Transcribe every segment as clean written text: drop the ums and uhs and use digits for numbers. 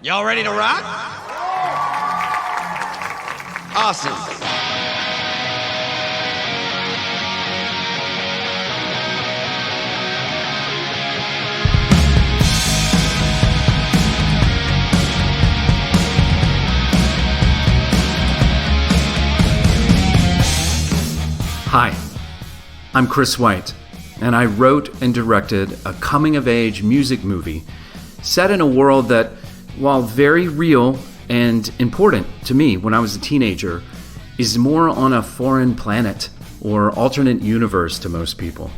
Y'all ready to rock? Awesome. Hi, I'm Chris White, and I wrote and directed a coming-of-age music movie set in a world that, while very real and important to me when I was a teenager, is more on a foreign planet or alternate universe to most people.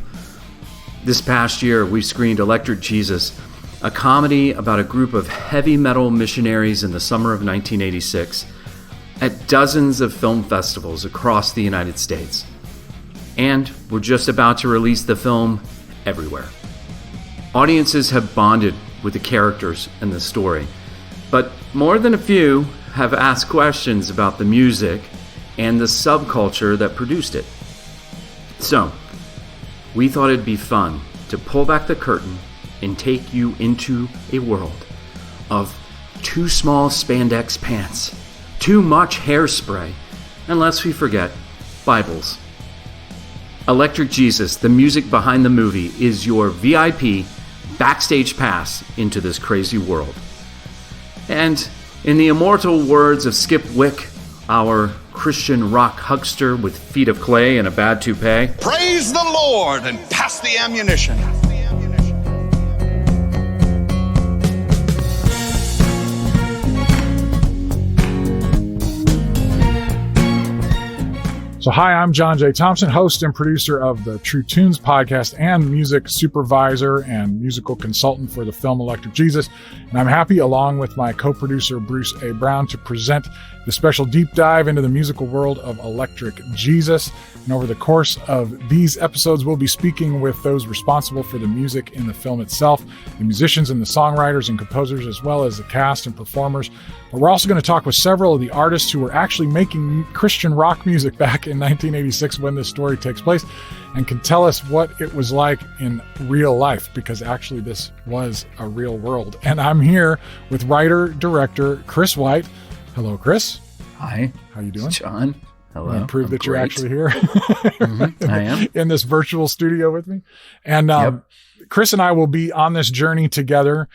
This past year, we screened Electric Jesus, a comedy about a group of heavy metal missionaries in the summer of 1986, at dozens of film festivals across the United States. And we're just about to release the film everywhere. Audiences have bonded with the characters and the story, but more than a few have asked questions about the music and the subculture that produced it. So, we thought it'd be fun to pull back the curtain and take you into a world of too small spandex pants, too much hairspray, and lest we forget, Bibles. Electric Jesus, the music behind the movie, is your VIP backstage pass into this crazy world. And in the immortal words of Skip Wick, our Christian rock huckster with feet of clay and a bad toupee, praise the Lord and pass the ammunition. So hi, I'm John J. Thompson, host and producer of the True Tunes podcast and music supervisor and musical consultant for the film Electric Jesus. And I'm happy, along with my co-producer Bruce A. Brown, to present the special deep dive into the musical world of Electric Jesus. And over the course of these episodes, we'll be speaking with those responsible for the music in the film itself, the musicians and the songwriters and composers, as well as the cast and performers. But we're also going to talk with several of the artists who were actually making Christian rock music back in 1986 when this story takes place, and can tell us what it was like in real life, because actually this was a real world. And I'm here with writer-director Chris White. Hello, Chris. Hi. How you doing? John. Hello. And prove that great. You're actually here I am. in this virtual studio with me. And Yep. Chris and I will be on this journey together.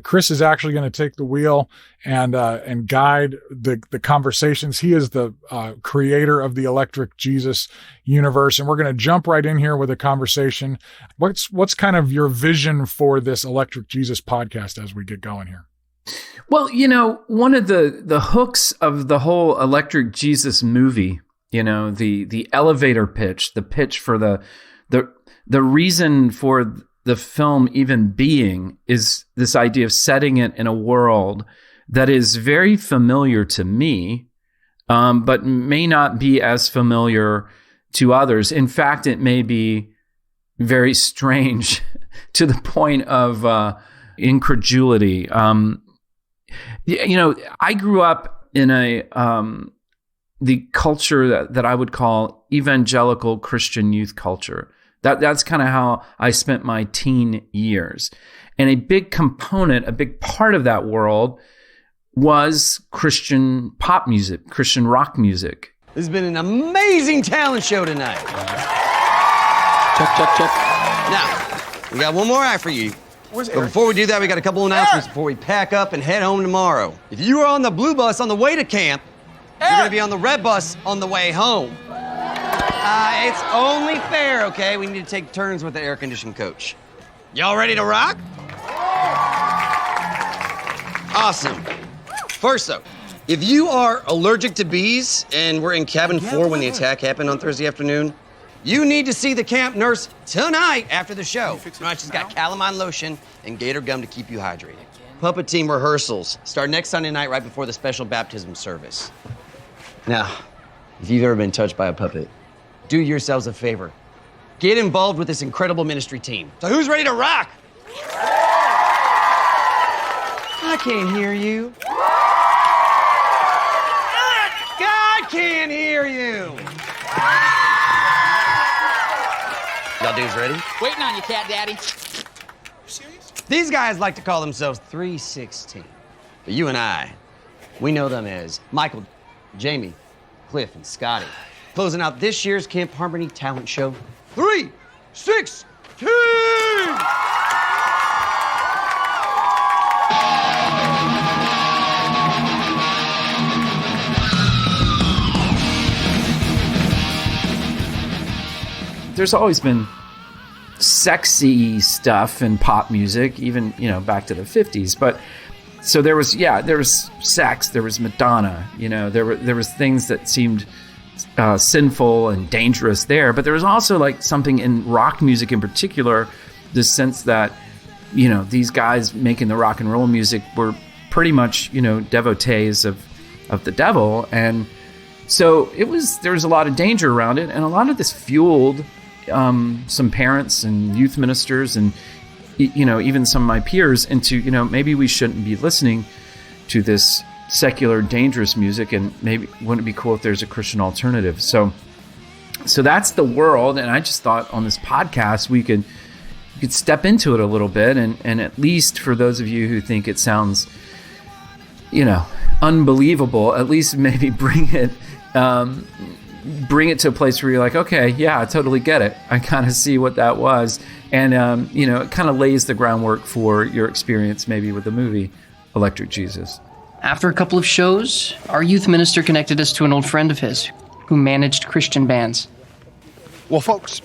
Chris is actually going to take the wheel and guide the conversations. He is the creator of the Electric Jesus universe, and we're going to jump right in here with a conversation. What's kind of your vision for this Electric Jesus podcast as we get going here? Well, one of the hooks of the whole Electric Jesus movie, the elevator pitch, the pitch for the reason for the film even being is this idea of setting it in a world that is very familiar to me, but may not be as familiar to others. In fact, it may be very strange to the point of incredulity. I grew up in the culture that I would call evangelical Christian youth culture. That's kind of how I spent my teen years. And a big component, a big part of that world was Christian pop music, Christian rock music. This has been an amazing talent show tonight. Check. Now, we got one more act for you. But before we do that, we got a couple announcements before we pack up and head home tomorrow. If you are on the blue bus on the way to camp, you're going to be on the red bus on the way home. It's only fair, okay? We need to take turns with the air-conditioned coach. Y'all ready to rock? Awesome. First, though, if you are allergic to bees and were in cabin 4 when the attack happened on Thursday afternoon, you need to see the camp nurse tonight after the show. Right, she's got calamine lotion and gator gum to keep you hydrated. Puppet team rehearsals start next Sunday night right before the special baptism service. Now, if you've ever been touched by a puppet, do yourselves a favor. Get involved with this incredible ministry team. So who's ready to rock? I can't hear you. God can't hear you. Y'all dudes ready? Waiting on you, Cat Daddy. These guys like to call themselves 316. But you and I, we know them as Michael, Jamie, Cliff, and Scotty. Closing out this year's Camp Harmony talent show, 3, 6, 2! There's always been sexy stuff in pop music, even, back to the 50s. But so there was sex, there was Madonna, there was things that seemed sinful and dangerous there. But there was also like something in rock music in particular, this sense that, these guys making the rock and roll music were pretty much, devotees of the devil. And so there was a lot of danger around it. And a lot of this fueled some parents and youth ministers and, even some of my peers into, maybe we shouldn't be listening to this secular, dangerous music, and maybe wouldn't it be cool if there's a Christian alternative? So that's the world. And I just thought on this podcast, we could step into it a little bit. And at least for those of you who think it sounds, unbelievable, at least maybe bring it to a place where you're like, okay, yeah, I totally get it. I kind of see what that was. And, it kind of lays the groundwork for your experience maybe with the movie Electric Jesus. After a couple of shows, our youth minister connected us to an old friend of his who managed Christian bands. Well, folks,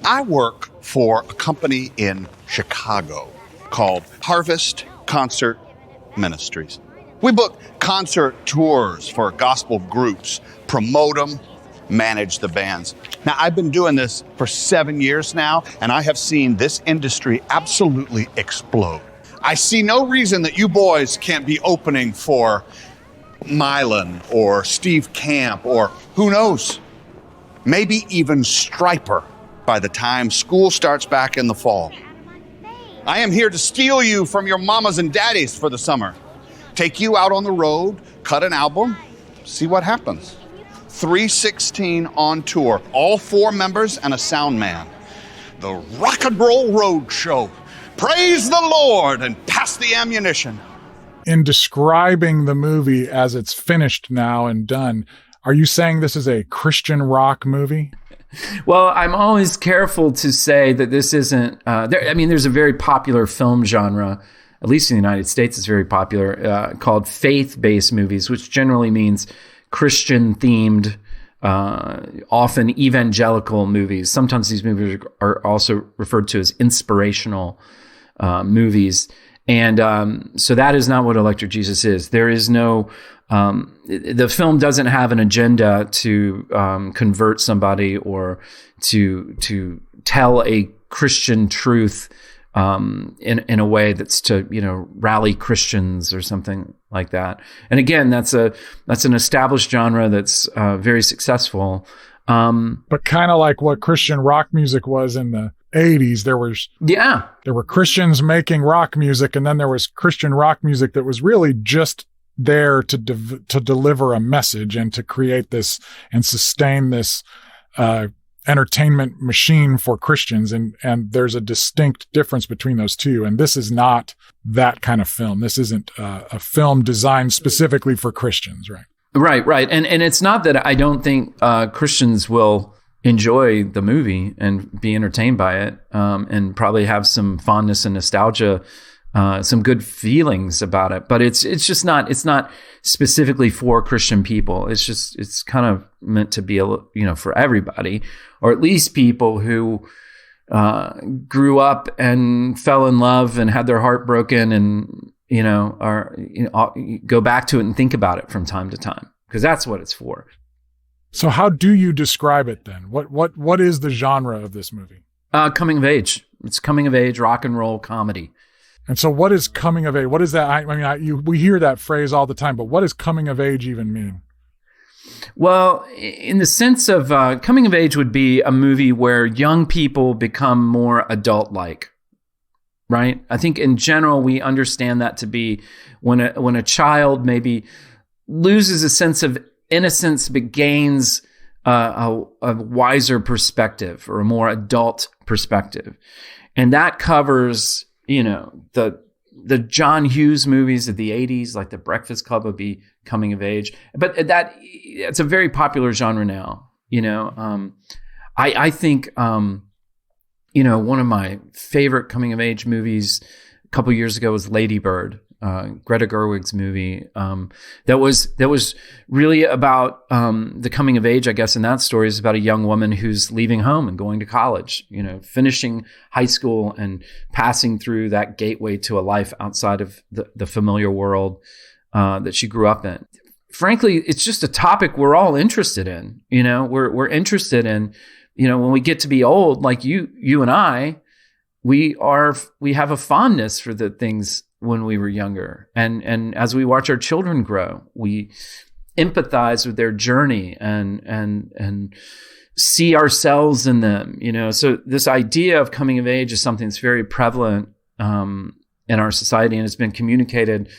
I work for a company in Chicago called Harvest Concert Ministries. We book concert tours for gospel groups, promote them, manage the bands. Now, I've been doing this for 7 years now, and I have seen this industry absolutely explode. I see no reason that you boys can't be opening for Mylan or Steve Camp or who knows, maybe even Stryper by the time school starts back in the fall. I am here to steal you from your mamas and daddies for the summer. Take you out on the road, cut an album, see what happens. 316 on tour, all 4 members and a sound man. The Rock and Roll Road Show. Praise the Lord and pass the ammunition. In describing the movie as it's finished now and done, are you saying this is a Christian rock movie? Well, I'm always careful to say that this isn't, there's a very popular film genre, at least in the United States, it's very popular, called faith-based movies, which generally means Christian-themed, often evangelical movies. Sometimes these movies are also referred to as inspirational movies. And so that is not what Electric Jesus is. There is no, the film doesn't have an agenda to convert somebody or to tell a Christian truth in a way that's to, rally Christians or something like that. And again, that's an established genre that's very successful. But kind of like what Christian rock music was in the 80s, there were Christians making rock music, and then there was Christian rock music that was really just there to deliver a message and to create this and sustain this entertainment machine for Christians. And there's a distinct difference between those two. And this is not that kind of film. This isn't a film designed specifically for Christians, right? Right. And it's not that I don't think Christians will enjoy the movie and be entertained by it, and probably have some fondness and nostalgia, some good feelings about it. But it's just not, it's not specifically for Christian people. It's kind of meant to be, for everybody, or at least people who grew up and fell in love and had their heart broken and, go back to it and think about it from time to time, because that's what it's for. So how do you describe it then? What is the genre of this movie? Coming of age. It's coming of age rock and roll comedy. And so what is coming of age? What is that? We hear that phrase all the time, but what does coming of age even mean? Well, in the sense of coming of age would be a movie where young people become more adult-like, right? I think in general, we understand that to be when a child maybe loses a sense of innocence but gains a wiser perspective or a more adult perspective. And that covers, the the John Hughes movies of the 80s, like The Breakfast Club, would be coming of age. But it's a very popular genre now. I think, one of my favorite coming of age movies a couple years ago was Lady Bird, Greta Gerwig's movie. That was really about the coming of age, I guess. And that story is about a young woman who's leaving home and going to college, finishing high school and passing through that gateway to a life outside of the familiar world that she grew up in. Frankly, it's just a topic we're all interested in. We're interested in, when we get to be old, like you and I, we have a fondness for the things when we were younger. And as we watch our children grow, we empathize with their journey and see ourselves in them, So this idea of coming of age is something that's very prevalent in our society, and has been communicated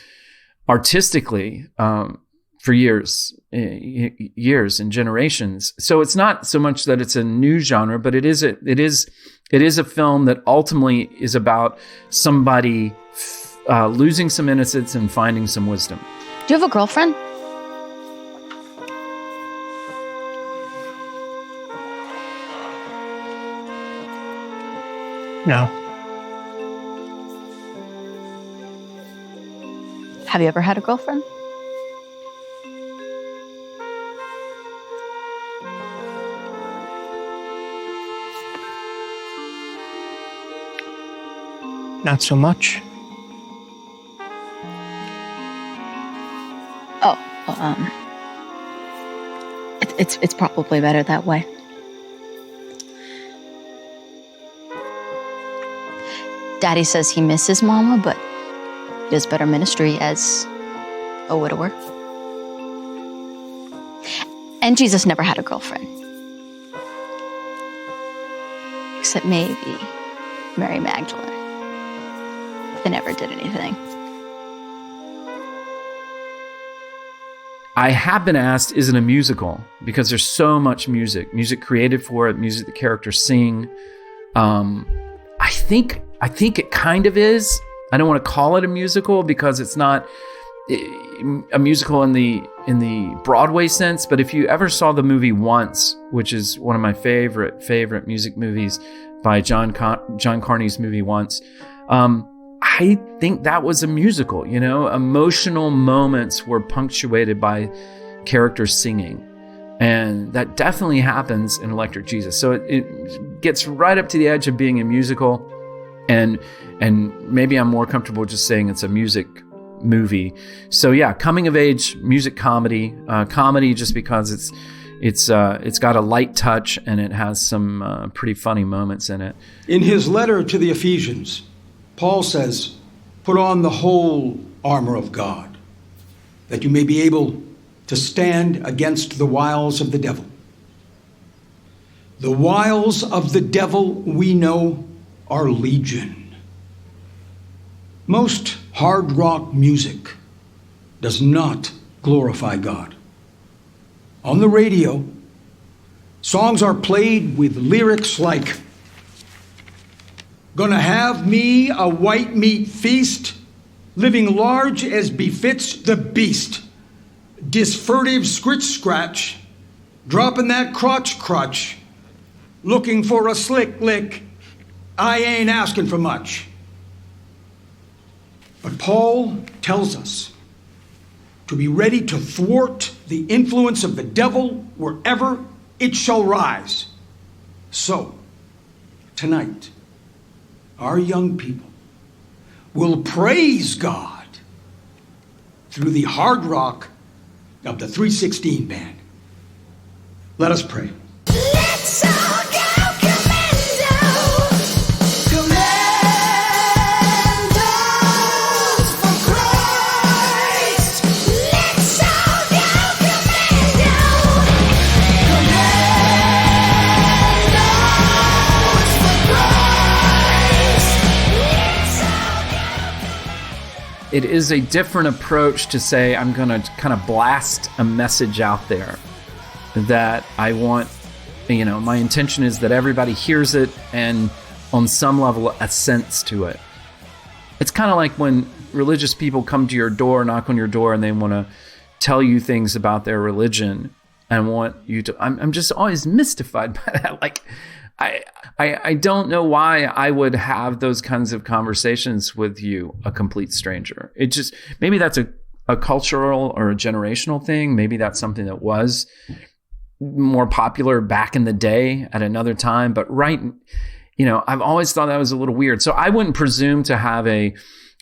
artistically for years and generations. So it's not so much that it's a new genre, but it is a film that ultimately is about somebody losing some innocence and finding some wisdom. Do you have a girlfriend? No. Have you ever had a girlfriend? Not so much. Oh, well, it's probably better that way. Daddy says he misses Mama, but he does better ministry as a widower. And Jesus never had a girlfriend. Except maybe Mary Magdalene. They never did anything. I have been asked, is it a musical? Because there's so much music created for it, music the characters sing. I think it kind of is. I don't want to call it a musical because it's not a musical in the Broadway sense. But if you ever saw the movie Once, which is one of my favorite music movies by John Carney's movie Once, I think that was a musical. Emotional moments were punctuated by characters singing. And that definitely happens in Electric Jesus. So it gets right up to the edge of being a musical. And maybe I'm more comfortable just saying it's a music movie. So yeah, coming of age, music comedy just because it's got a light touch and it has some pretty funny moments in it. In his letter to the Ephesians, Paul says, "Put on the whole armor of God, that you may be able to stand against the wiles of the devil." The wiles of the devil, we know, are legion. Most hard rock music does not glorify God. On the radio, songs are played with lyrics like, "Gonna have me a white meat feast, living large as befits the beast. Disfurtive scritch-scratch, dropping that crotch, looking for a slick lick, I ain't asking for much." But Paul tells us to be ready to thwart the influence of the devil wherever it shall rise. So, tonight, our young people will praise God through the hard rock of the 316 band. Let us pray. Let's all go Commando! Commandos for Christ! Let's all go Commando! Commandos for Christ! Let's all go Commando! It is a different approach to say, I'm going to kind of blast a message out there that I want, my intention is that everybody hears it and on some level assents to it. it's kind of like when religious people come to your door, knock on your door, and they want to tell you things about their religion and want you to. I'm just always mystified by that. Like, I don't know why I would have those kinds of conversations with you, a complete stranger. It just, maybe that's a cultural or a generational thing. Maybe that's something that was more popular back in the day at another time. But I've always thought that was a little weird. So I wouldn't presume to have a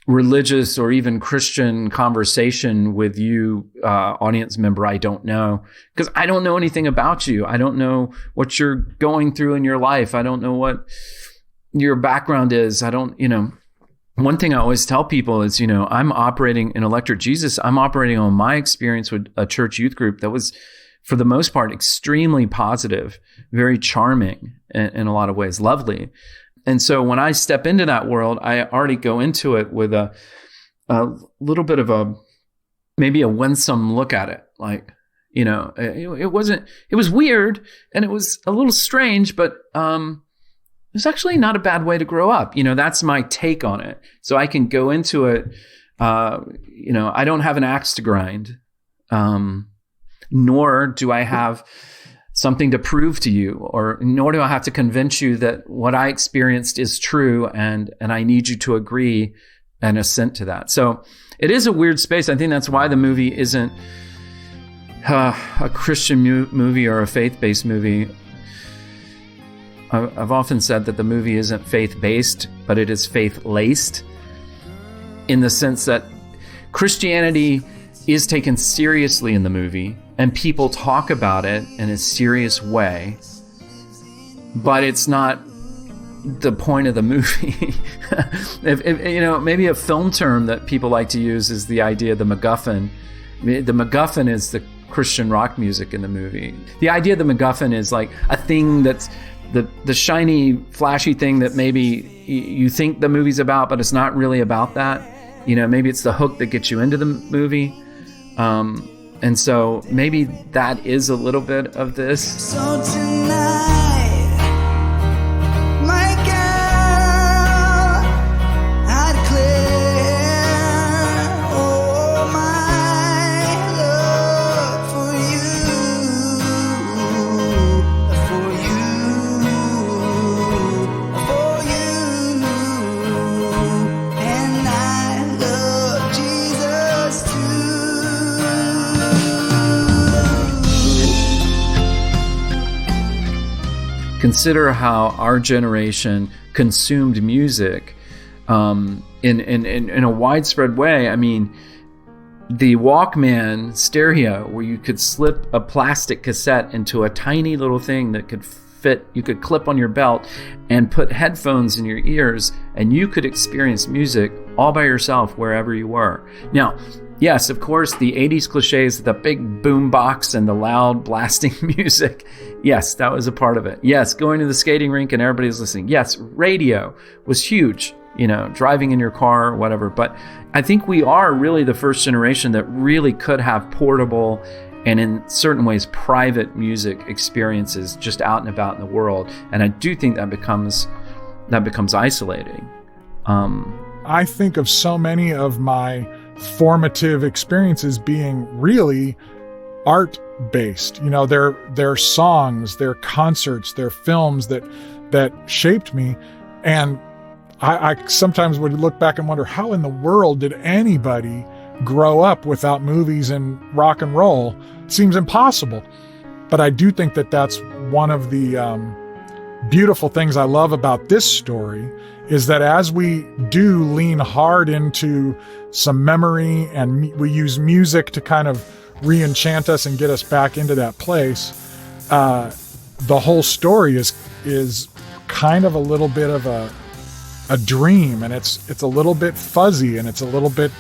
religious or even Christian conversation with you, audience member I don't know, because I don't know anything about you. I don't know what you're going through in your life. I don't know what your background is. I don't, one thing I always tell people is, I'm operating in Electric Jesus. I'm operating on my experience with a church youth group that was, for the most part, extremely positive, very charming in a lot of ways, lovely. And so when I step into that world, I already go into it with a little bit of maybe a winsome look at it. Like, it was weird and it was a little strange, but it was actually not a bad way to grow up. That's my take on it. So I can go into it. I don't have an axe to grind, nor do I have something to prove to you, or nor do I have to convince you that what I experienced is true, and I need you to agree and assent to that. So it is a weird space. I think that's why the movie isn't a Christian movie or a faith-based movie. I've often said that the movie isn't faith-based, but it is faith-laced, in the sense that Christianity is taken seriously in the movie, and people talk about it in a serious way, but it's not the point of the movie. Maybe a film term that people like to use is the idea of the MacGuffin. The MacGuffin is the Christian rock music in the movie. The idea of the MacGuffin is like a thing that's the shiny, flashy thing that maybe you think the movie's about, but it's not really about that. Maybe it's the hook that gets you into the movie. And so maybe that is a little bit of this. So tonight, my girl, I declare, oh, my love for you, and I love Jesus too. Consider how our generation consumed music in a widespread way. I mean, the Walkman stereo, where you could slip a plastic cassette into a tiny little thing that could fit, you could clip on your belt and put headphones in your ears, and you could experience music all by yourself wherever you were. Now, yes, of course, the 80s cliches, the big boom box and the loud blasting music. Yes, that was a part of it. Yes, going to the skating rink and everybody's listening. Yes, radio was huge, driving in your car or whatever. But I think we are really the first generation that really could have portable and in certain ways private music experiences just out and about in the world. And I do think that becomes isolating. I think of so many of my formative experiences being really art-based. Their songs, their concerts, their films that shaped me. And I sometimes would look back and wonder, how in the world did anybody grow up without movies and rock and roll? It seems impossible. But I do think that that's one of the beautiful things I love about this story, is that as we do lean hard into some memory and we use music to kind of re-enchant us and get us back into that place, the whole story is kind of a little bit of a dream, and it's a little bit fuzzy, and it's a little bit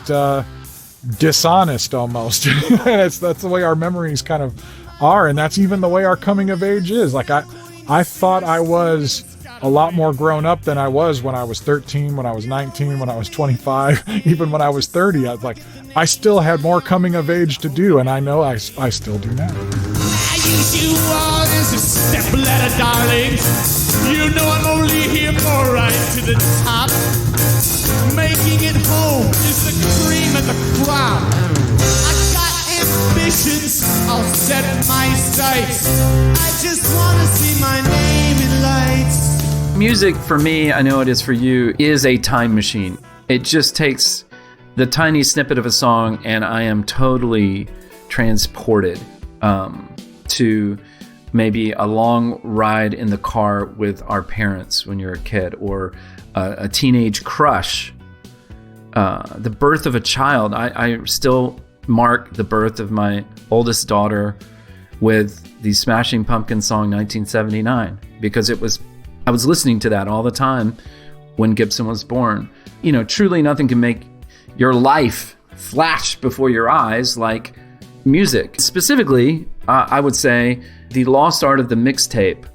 dishonest almost. That's the way our memories kind of are, and that's even the way our coming of age is. Like I thought I was a lot more grown up than I was when I was 13, when I was 19, when I was 25, even when I was 30. I was like, I still had more coming of age to do, and I know I still do now. I use you all as a step ladder, darling. You know I'm only here for right to the top. Making it home is the cream of the crop. I got ambitions, I'll set my sights. I just want to see my name in lights. Music, for me, I know it is for you, is a time machine. It just takes the tiny snippet of a song and I am totally transported to maybe a long ride in the car with our parents when you're a kid, or a teenage crush, the birth of a child. I still mark the birth of my oldest daughter with the Smashing Pumpkins song 1979, because I was listening to that all the time when Gibson was born. You know, truly nothing can make your life flash before your eyes like music. Specifically, I would say the lost art of the mixtape.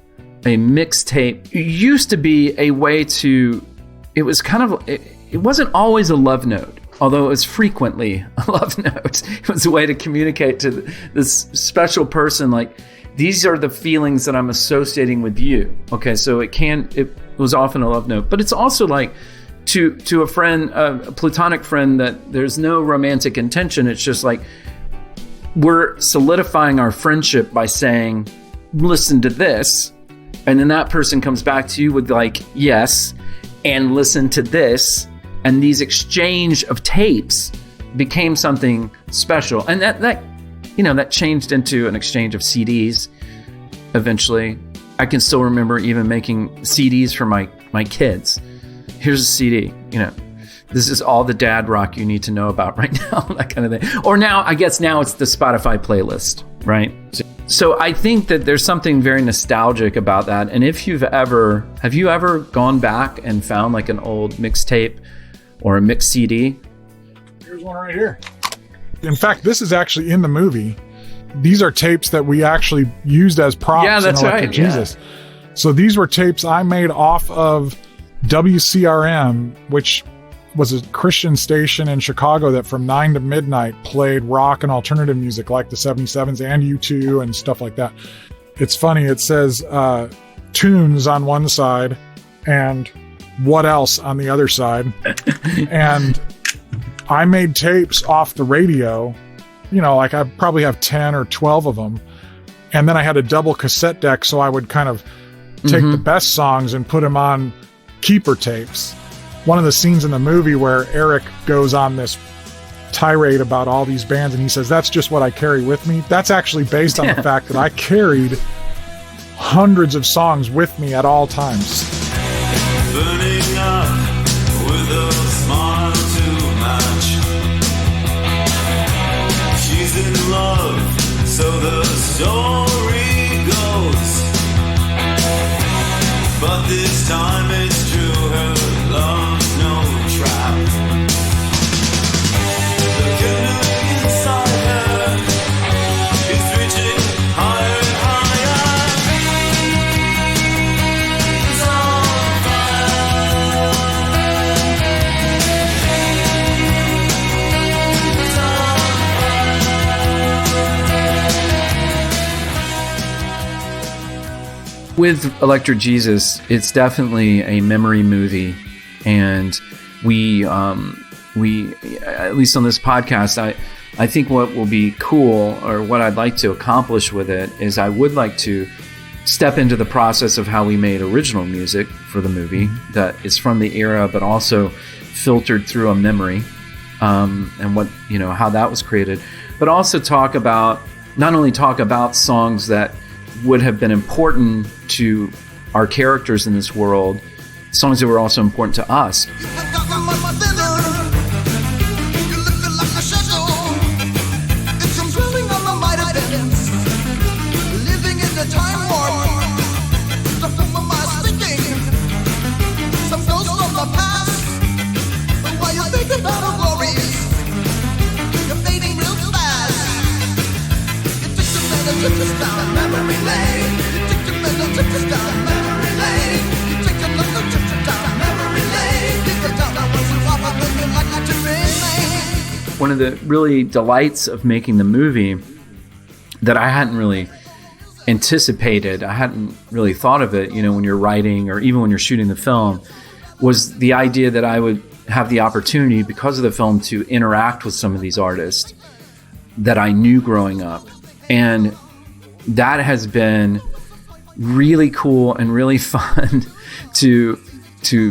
A mixtape used to be a way to, it was kind of, it wasn't always a love note, although it was frequently a love note. It was a way to communicate to this special person, like, these are the feelings that I'm associating with you. Okay, so it was often a love note, but it's also like to a friend, a platonic friend, that there's no romantic intention. It's just like, we're solidifying our friendship by saying, listen to this. And then that person comes back to you with like, yes, and listen to this. And these exchange of tapes became something special. And that changed into an exchange of CDs eventually. I can still remember even making CDs for my kids. Here's a CD, this is all the dad rock you need to know about right now, that kind of thing. Or now, I guess now it's the Spotify playlist, right? So I think that there's something very nostalgic about that. And have you ever gone back and found like an old mixtape or a mix CD? Here's one right here. In fact, this is actually in the movie. These are tapes that we actually used as props. Yeah, that's in Electric right. Jesus. Yeah. So these were tapes I made off of WCRM, which was a Christian station in Chicago that from 9 to midnight played rock and alternative music like the 77s and U2 and stuff like that. It's funny, it says tunes on one side and what else on the other side. And I made tapes off the radio, like I probably have 10 or 12 of them. And then I had a double cassette deck, so I would kind of take the best songs and put them on keeper tapes. One of the scenes in the movie where Eric goes on this tirade about all these bands and he says, that's just what I carry with me. That's actually based on the fact that I carried hundreds of songs with me at all times. Burning up with a smile to match. She's in love, so the story goes. But this time it's true, her love's no trap. The canoe inside her is reaching higher and higher. It's on fire. With Electric Jesus, it's definitely a memory movie, and we at least on this podcast, I think what will be cool, or what I'd like to accomplish with it, is I would like to step into the process of how we made original music for the movie that is from the era, but also filtered through a memory, and what how that was created, but also not only talk about songs that would have been important to our characters in this world, songs that were also important to us. One of the really delights of making the movie that I hadn't really anticipated, I hadn't really thought of it, when you're writing or even when you're shooting the film, was the idea that I would have the opportunity, because of the film, to interact with some of these artists that I knew growing up. And that has been really cool and really fun to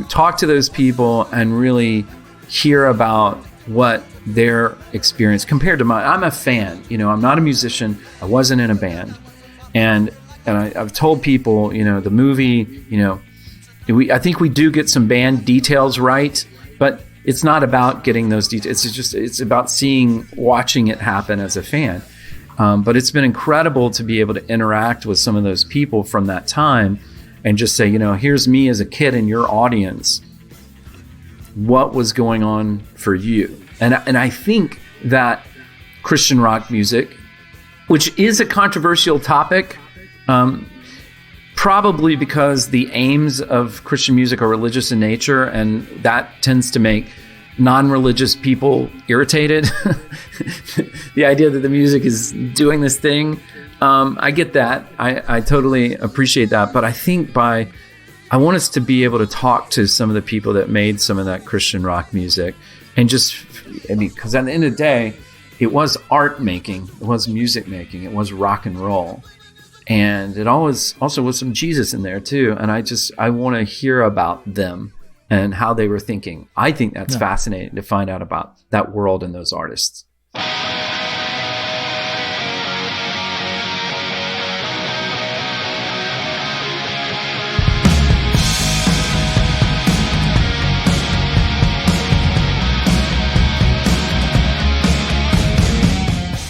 talk to those people and really hear about what their experience compared to mine. I'm a fan, I'm not a musician. I wasn't in a band. And I've told people, the movie, I think we do get some band details right, but it's not about getting those details. It's about watching it happen as a fan. But it's been incredible to be able to interact with some of those people from that time and just say, here's me as a kid in your audience. What was going on for you? And I think that Christian rock music, which is a controversial topic, probably because the aims of Christian music are religious in nature, and that tends to make non-religious people irritated. The idea that the music is doing this thing, I get that. I totally appreciate that. But I think I want us to be able to talk to some of the people that made some of that Christian rock music, and because at the end of the day, it was art making, it was music making, it was rock and roll. And it always also was some Jesus in there too. And I want to hear about them and how they were thinking. I think that's fascinating to find out about that world and those artists.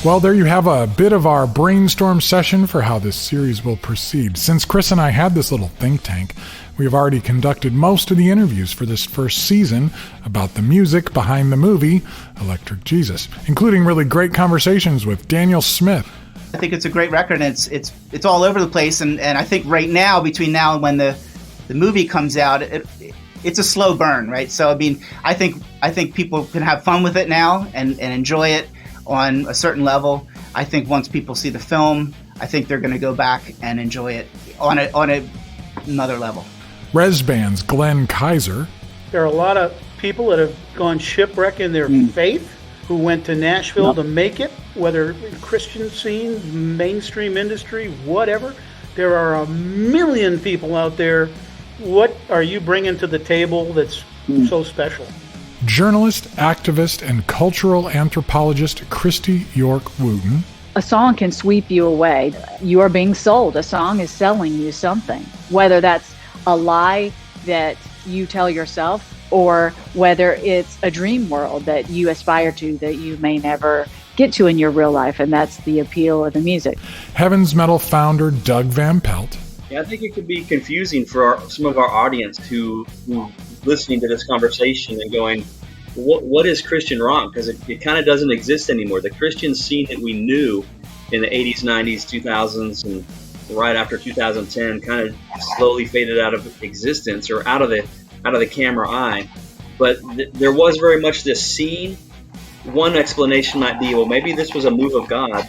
Well, there you have a bit of our brainstorm session for how this series will proceed. Since Chris and I had this little think tank, we have already conducted most of the interviews for this first season about the music behind the movie Electric Jesus, including really great conversations with Daniel Smith. I think it's a great record, and it's all over the place, and I think right now, between now and when the movie comes out, it's a slow burn, right? So I think people can have fun with it now and enjoy it on a certain level. I think once people see the film, I think they're going to go back and enjoy it on another level. Res Band's Glenn Kaiser. There are a lot of people that have gone shipwreck in their faith, who went to Nashville to make it, whether Christian scene, mainstream industry, whatever. There are a million people out there. What are you bringing to the table that's so special? Journalist, activist, and cultural anthropologist Christy York Wooten. A song can sweep you away. You are being sold. A song is selling you something, whether that's a lie that you tell yourself or whether it's a dream world that you aspire to that you may never get to in your real life, and that's the appeal of the music. Heaven's Metal founder Doug Van Pelt. Yeah, I think it could be confusing for some of our audience who listening to this conversation and going, what is Christian rock? Because it kind of doesn't exist anymore. The Christian scene that we knew in the 80s, 90s, 2000s, and right after 2010 kind of slowly faded out of existence, or out of the camera eye. But there was very much this scene. One explanation might be, well, maybe this was a move of God.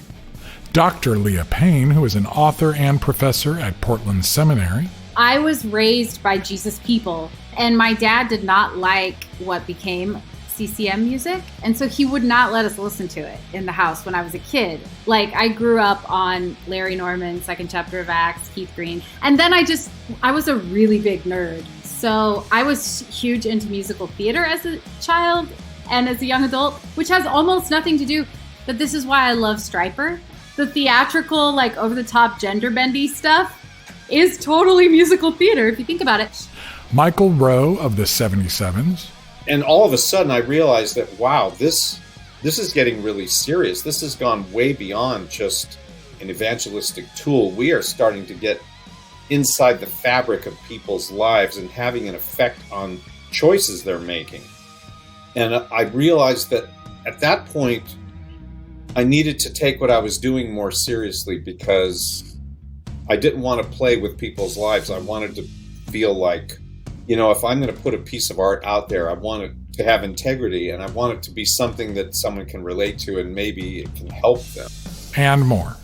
Dr. Leah Payne, who is an author and professor at Portland Seminary. I was raised by Jesus people, and my dad did not like what became CCM music, and so he would not let us listen to it in the house when I was a kid. Like, I grew up on Larry Norman, Second Chapter of Acts, Keith Green, and then I was a really big nerd. So I was huge into musical theater as a child and as a young adult, which has almost nothing to do, but this is why I love Stryper. The theatrical, like, over-the-top, gender-bendy stuff is totally musical theater, if you think about it. Michael Rowe of the 77s. And all of a sudden I realized that, wow, this is getting really serious. This has gone way beyond just an evangelistic tool. We are starting to get inside the fabric of people's lives and having an effect on choices they're making. And I realized that at that point, I needed to take what I was doing more seriously, because I didn't want to play with people's lives. I wanted to feel like, if I'm going to put a piece of art out there, I want it to have integrity, and I want it to be something that someone can relate to, and maybe it can help them. And more.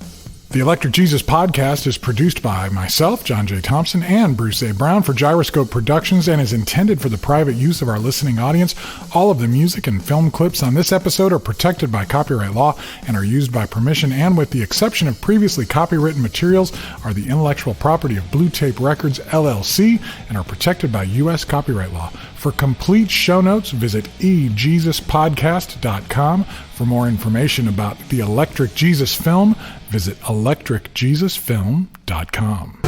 The Electric Jesus podcast is produced by myself, John J. Thompson, and Bruce A. Brown for Gyroscope Productions and is intended for the private use of our listening audience. All of the music and film clips on this episode are protected by copyright law and are used by permission and, with the exception of previously copywritten materials, are the intellectual property of Blue Tape Records, LLC, and are protected by U.S. copyright law. For complete show notes, visit ejesuspodcast.com. For more information about the Electric Jesus film, visit electricjesusfilm.com.